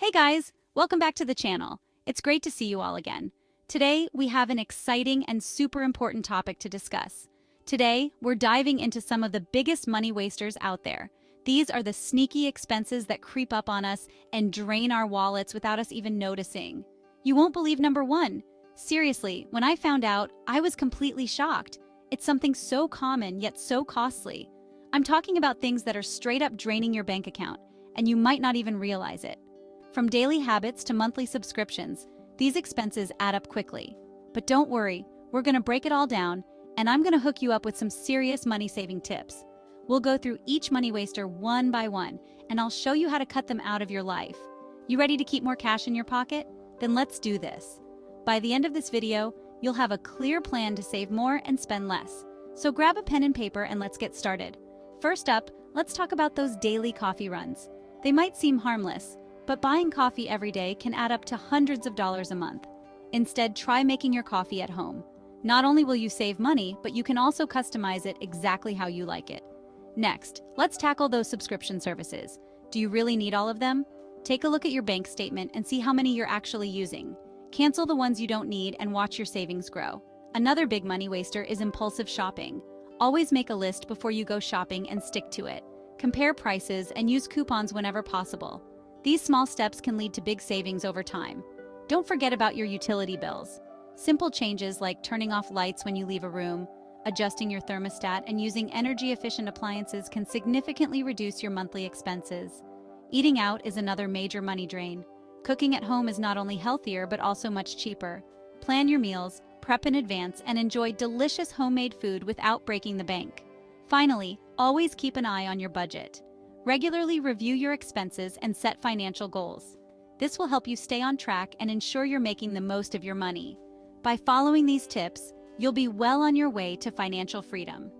Hey guys, welcome back to the channel. It's great to see you all again. Today, we have an exciting and super important topic to discuss. Today, we're diving into some of the biggest money wasters out there. These are the sneaky expenses that creep up on us and drain our wallets without us even noticing. You won't believe number one. Seriously, when I found out, I was completely shocked. It's something so common yet so costly. I'm talking about things that are straight up draining your bank account, and you might not even realize it. From daily habits to monthly subscriptions, these expenses add up quickly. But don't worry, we're going to break it all down, and I'm going to hook you up with some serious money-saving tips. We'll go through each money waster one by one, and I'll show you how to cut them out of your life. You ready to keep more cash in your pocket? Then let's do this. By the end of this video, you'll have a clear plan to save more and spend less. So grab a pen and paper and let's get started. First up, let's talk about those daily coffee runs. They might seem harmless, but buying coffee every day can add up to hundreds of dollars a month. Instead, try making your coffee at home. Not only will you save money, but you can also customize it exactly how you like it. Next, let's tackle those subscription services. Do you really need all of them? Take a look at your bank statement and see how many you're actually using. Cancel the ones you don't need and watch your savings grow. Another big money waster is impulsive shopping. Always make a list before you go shopping and stick to it. Compare prices and use coupons whenever possible. These small steps can lead to big savings over time. Don't forget about your utility bills. Simple changes like turning off lights when you leave a room, adjusting your thermostat, and using energy-efficient appliances can significantly reduce your monthly expenses. Eating out is another major money drain. Cooking at home is not only healthier but also much cheaper. Plan your meals, prep in advance, and enjoy delicious homemade food without breaking the bank. Finally, always keep an eye on your budget. Regularly review your expenses and set financial goals. This will help you stay on track and ensure you're making the most of your money. By following these tips, you'll be well on your way to financial freedom.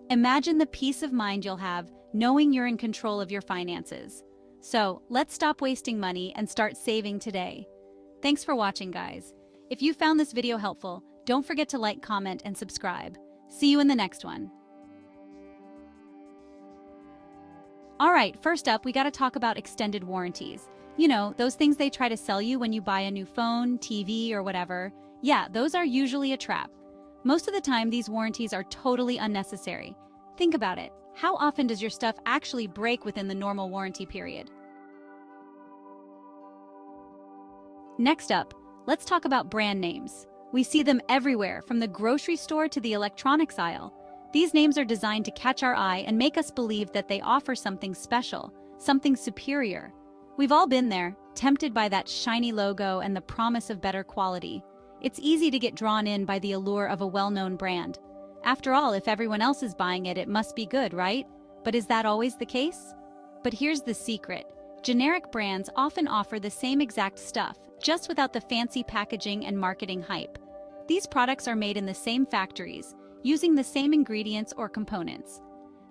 Imagine the peace of mind you'll have knowing you're in control of your finances. So, let's stop wasting money and start saving today. Thanks for watching, guys. If you found this video helpful, don't forget to like, comment, and subscribe. See you in the next one. Alright, first up, we gotta talk about extended warranties. You know, those things they try to sell you when you buy a new phone, TV, or whatever. Yeah, those are usually a trap. Most of the time, these warranties are totally unnecessary. Think about it. How often does your stuff actually break within the normal warranty period? Next up, let's talk about brand names. We see them everywhere, from the grocery store to the electronics aisle. These names are designed to catch our eye and make us believe that they offer something special, something superior. We've all been there, tempted by that shiny logo and the promise of better quality. It's easy to get drawn in by the allure of a well-known brand. After all, if everyone else is buying it, it must be good, right? But is that always the case? But here's the secret. Generic brands often offer the same exact stuff, just without the fancy packaging and marketing hype. These products are made in the same factories, using the same ingredients or components.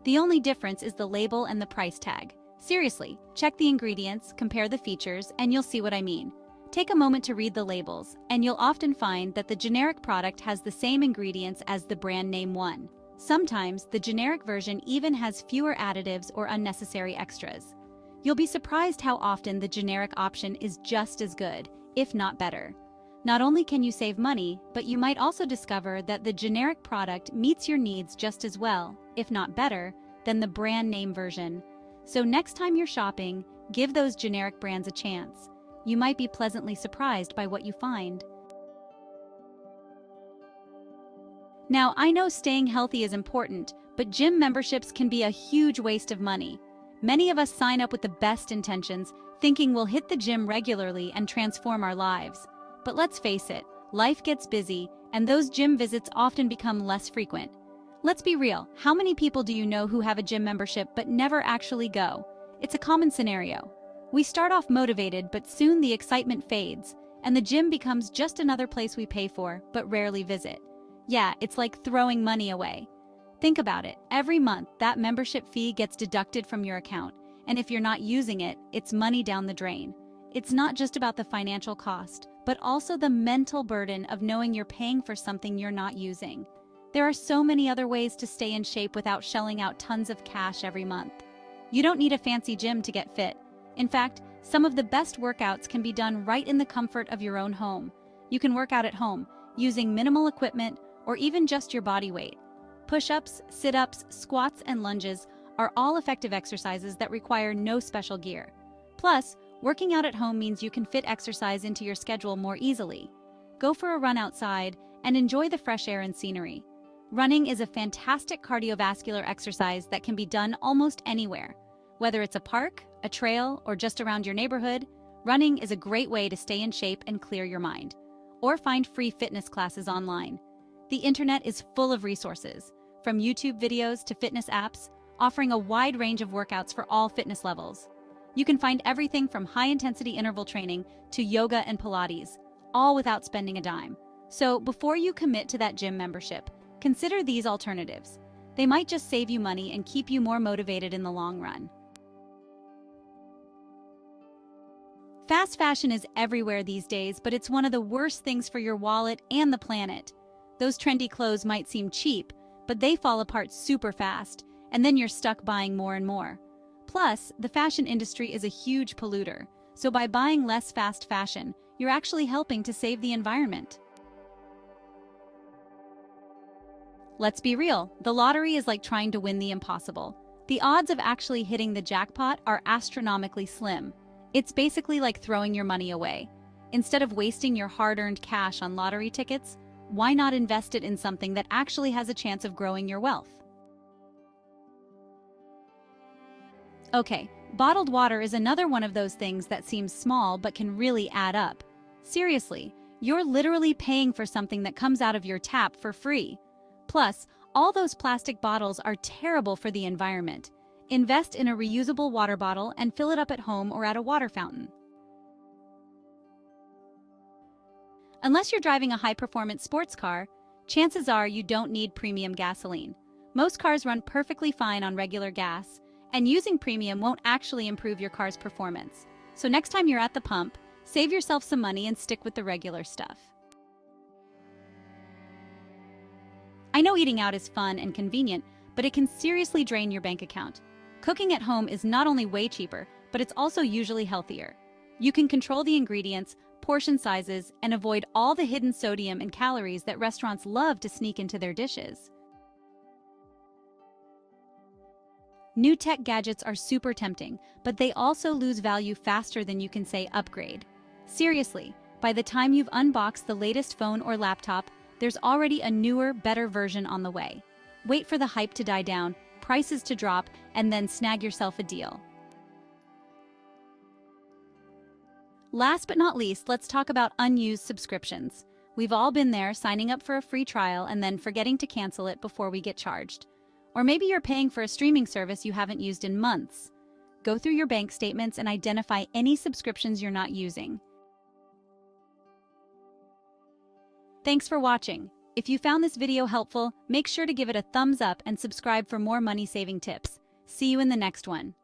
The only difference is the label and the price tag. Seriously, check the ingredients, compare the features, and you'll see what I mean. Take a moment to read the labels, and you'll often find that the generic product has the same ingredients as the brand name one. Sometimes, the generic version even has fewer additives or unnecessary extras. You'll be surprised how often the generic option is just as good, if not better. Not only can you save money, but you might also discover that the generic product meets your needs just as well, if not better, than the brand name version. So next time you're shopping, give those generic brands a chance. You might be pleasantly surprised by what you find. Now, I know staying healthy is important, but gym memberships can be a huge waste of money. Many of us sign up with the best intentions, thinking we'll hit the gym regularly and transform our lives. But let's face it, life gets busy, and those gym visits often become less frequent. Let's be real, how many people do you know who have a gym membership but never actually go? It's a common scenario. We start off motivated, but soon the excitement fades, and the gym becomes just another place we pay for, but rarely visit. Yeah, it's like throwing money away. Think about it, every month that membership fee gets deducted from your account, and if you're not using it, it's money down the drain. It's not just about the financial cost, but also the mental burden of knowing you're paying for something you're not using. There are so many other ways to stay in shape without shelling out tons of cash every month. You don't need a fancy gym to get fit. In fact, Some of the best workouts can be done right in the comfort of your own home. You can work out at home, using minimal equipment or even just your body weight. Push-ups, sit-ups, squats, and lunges are all effective exercises that require no special gear. Plus, working out at home means you can fit exercise into your schedule more easily. Go for a run outside and enjoy the fresh air and scenery. Running is a fantastic cardiovascular exercise that can be done almost anywhere. Whether it's a park, a trail, or just around your neighborhood, running is a great way to stay in shape and clear your mind. Or find free fitness classes online. The internet is full of resources, from YouTube videos to fitness apps, offering a wide range of workouts for all fitness levels. You can find everything from high-intensity interval training to yoga and Pilates, all without spending a dime. So before you commit to that gym membership, consider these alternatives. They might just save you money and keep you more motivated in the long run. Fast fashion is everywhere these days, but it's one of the worst things for your wallet and the planet. Those trendy clothes might seem cheap, but they fall apart super fast, and then you're stuck buying more and more. Plus, the fashion industry is a huge polluter, so by buying less fast fashion, you're actually helping to save the environment. Let's be real, the lottery is like trying to win the impossible. The odds of actually hitting the jackpot are astronomically slim. It's basically like throwing your money away. Instead of wasting your hard-earned cash on lottery tickets, why not invest it in something that actually has a chance of growing your wealth? Okay, bottled water is another one of those things that seems small but can really add up. Seriously, you're literally paying for something that comes out of your tap for free. Plus, all those plastic bottles are terrible for the environment. Invest in a reusable water bottle and fill it up at home or at a water fountain. Unless you're driving a high-performance sports car, chances are you don't need premium gasoline. Most cars run perfectly fine on regular gas, and using premium won't actually improve your car's performance. So next time you're at the pump, save yourself some money and stick with the regular stuff. I know eating out is fun and convenient, but it can seriously drain your bank account. Cooking at home is not only way cheaper, but it's also usually healthier. You can control the ingredients, portion sizes, and avoid all the hidden sodium and calories that restaurants love to sneak into their dishes. New tech gadgets are super tempting, but they also lose value faster than you can say upgrade. Seriously, by the time you've unboxed the latest phone or laptop, there's already a newer, better version on the way. Wait for the hype to die down, prices to drop, and then snag yourself a deal. Last but not least, let's talk about unused subscriptions. We've all been there, signing up for a free trial and then forgetting to cancel it before we get charged. Or maybe you're paying for a streaming service you haven't used in months. Go through your bank statements and identify any subscriptions you're not using. Thanks for watching. If you found this video helpful, make sure to give it a thumbs up and subscribe for more money-saving tips. See you in the next one.